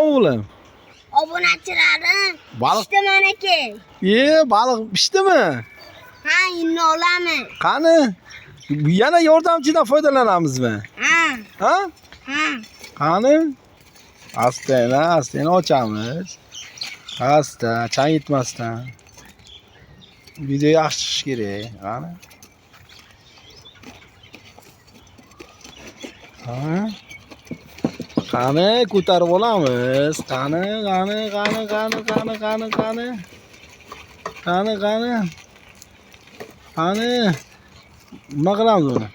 o'g'lim? Obunachilarim. Baliq. İşte manaki. Baliq pishdimi? Ha, endi olaman. Qani? Yana yordamchidan foydalanamizmi? Ha. Qani? Asta ochamiz. Asta, chang yetmasdan. Video yaxshi chiqishi kerak. Qani? Qani ko'tarib olamiz. Qani. Nima qilamiz buni?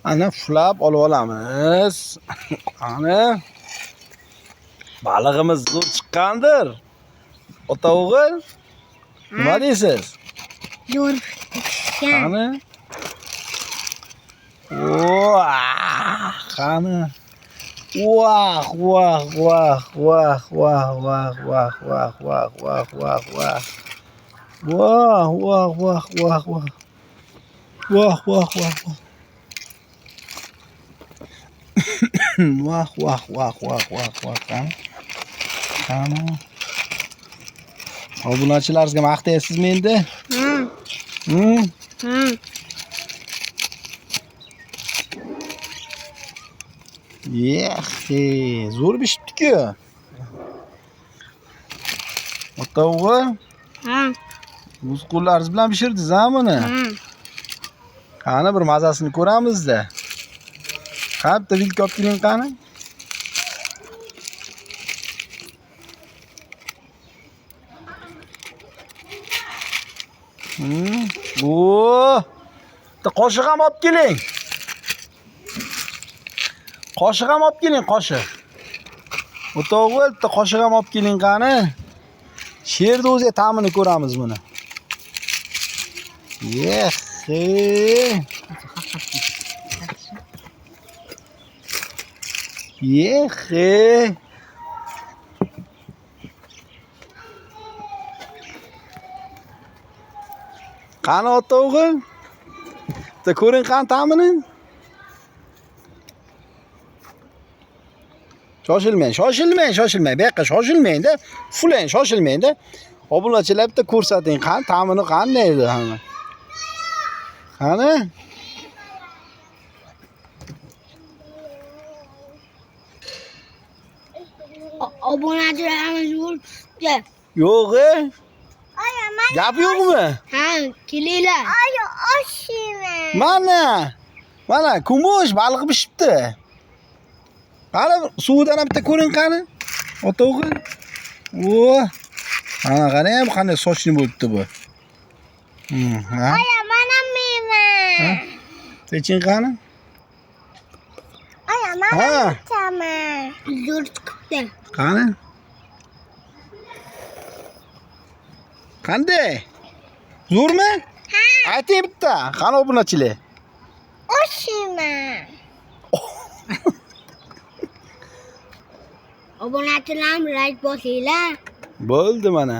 Ana fulab olib olamiz. Qani? Balig'imiz zo'r chiqqandir. Ota o'g'il, nima deysiz? Zo'r. Qani? Qani? Vah. Qani? Obunachilaringizga maqtaysizmi endi? Zo'r pishibdi-ku. Ota o'g'il? O'z qo'llaringiz bilan pishirdingiz-a buni? Qani bir mazasini ko'ramiz-da. Qani bitta vilka olib keling qani? Bitta qoshiq ham olib keling. Qoshiq ham olib keling, qoshiq. Ota o'g'il, bitta qoshiq ham olib keling qani. Sherni o'zi ta'mini ko'ramiz buni. Qani ota o'g'il? Bitta ko'ring qani ta'mini. Shoshilmang. Bu yoqqa shoshilmang-da. Fulang, shoshilmang-da. Obunachilar bitta ko'rsating, qani ta'mini qanday edi hamma. Qani? Obunachilarimiz bo'libdi. Yo'q-e? Gap yo'qmi? Ha, kelinglar. Oshima. Mana kumush baliq pishibdi. Qani suvdan ham bitta ko'ring qani? Ota o'g'il. Ana qani ham qanday sochli bo'libdi bu. Mana meva. Seching qani? Mana chama. Zo'r chiqibdi. Qani? Qanday? Zo'rmi? Ha. Ayting bitta. Qani obunachilar? Oshima. Obunachilarim like bosinglar. Bo'ldi mana.